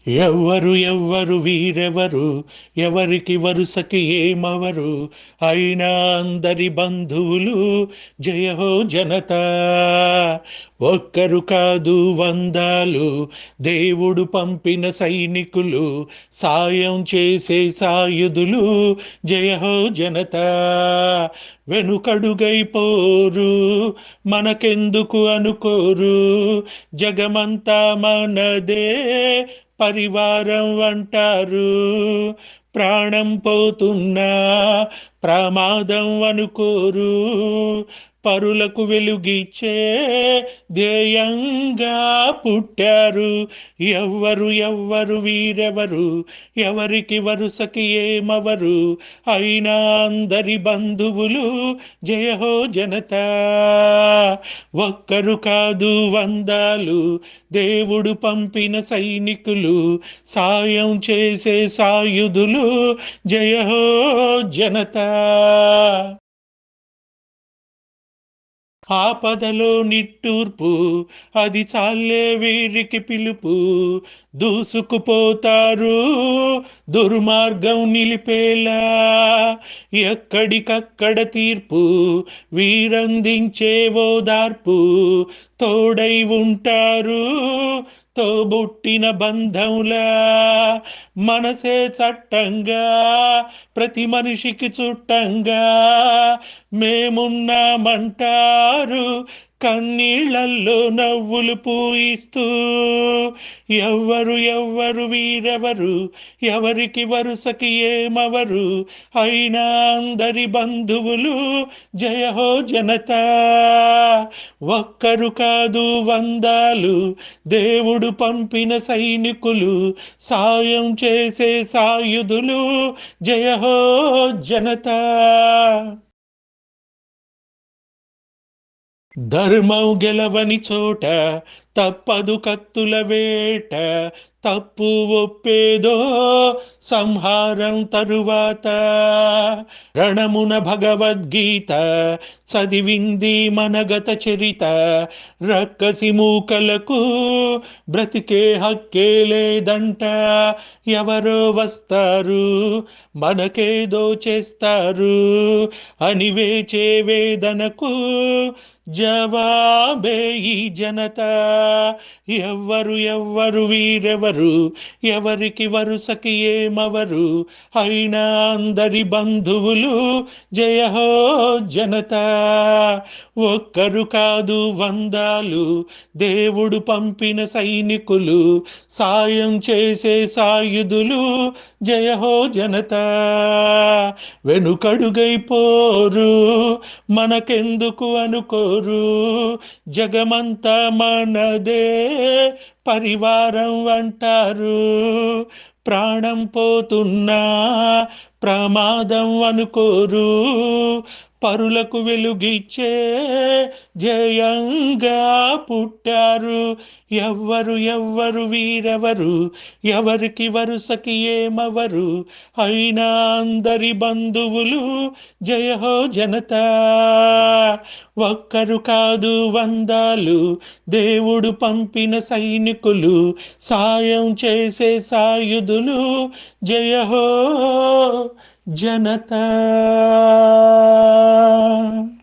ఎవ్వరు ఎవ్వరు వీరెవరు, ఎవరికి వరుసకి ఏమవరు, అయినా అందరి బంధువులు, జయ హో జనతా. ఒక్కరు కాదు వందాలు, దేవుడు పంపిన సైనికులు, సాయం చేసే సాయుధులు, జయ హో జనతా. వెనుకడుగైపోరు, మనకెందుకు అనుకోరు, జగమంతా మనదే పరివారం అంటారు. ప్రాణం పోతున్నా ప్రమాదం అనుకోరు, పరులకు వెలుగిచ్చే ధ్యేయంగా పుట్టారు. ఎవ్వరు ఎవ్వరు వీరెవరు, ఎవరికి వరుసకి ఏమవరు, అయినా అందరి బంధువులు, జయ హో జనతా. ఒక్కరు కాదు వందాలు, దేవుడు పంపిన సైనికులు, సాయం చేసే సాయుధులు, జయ హో జనతా. ఆపదలో నిట్టూర్పు, అది చాలే వీరికి పిలుపు, దూసుకుపోతారు దుర్మార్గం నిలిపేలా. ఎక్కడికక్కడ తీర్పు, వీరందించే ఓదార్పు, తోడై ఉంటారు తోబుట్టిన బంధంలా. మనసే చట్టంగా, ప్రతి మనిషికి చుట్టంగా, మేమున్నామంటారు కన్నీళ్లల్లో నవ్వులు పూయిస్తూ. ఎవ్వరు ఎవ్వరు వీరెవరు, ఎవరికి వరుసకి ఏమవరు, అయినా అందరి బంధువులు, జయ హో జనతా. ఒక్కరు కాదు వందాలు, దేవుడు పంపిన సైనికులు, సాయం చేసే సాయుధులు, జయ హో జనతా. ధర్మం గెలవని చోట తప్పదు కత్తుల వేట, తప్పు ఒప్పేదో సంహారం తరువాత. రణమున భగవద్గీత చదివింది మన గత చరిత, రక్కసి మూకలకు బ్రతికే హక్కే లేదంట. ఎవరో వస్తారు మనకేదో చేస్తారు అని వేచే వేదనకు జవాబే ఈ జనతా. ఎవ్వరు ఎవ్వరు వీరెవరు, ఎవరికి వరుసకి ఏమవరు, అయినా అందరి బంధువులు, జయ హో జనతా. ఒక్కరు కాదు వందాలు, దేవుడు పంపిన సైనికులు, సాయం చేసే సాయుధులు, జయ హో జనతా. వెనుకడుగైపోరు, మనకెందుకు అనుకోరు, జగమంతా మనదే పరివారం అంటారు. ప్రాణం పోతున్నా ప్రమాదం అనుకోరు, పరులకు వెలుగిచ్చే ధ్యేయంగా పుట్టారు. ఎవ్వరు ఎవ్వరు వీరెవరు, ఎవరికి వరుసకి ఏమవరు, అయినా అందరి బంధువులు, జయ హో జనతా. ఒక్కరు కాదు వందాలు, దేవుడు పంపిన సైనికులు, సాయం చేసే సాయుధులు, జయ హో జనతా.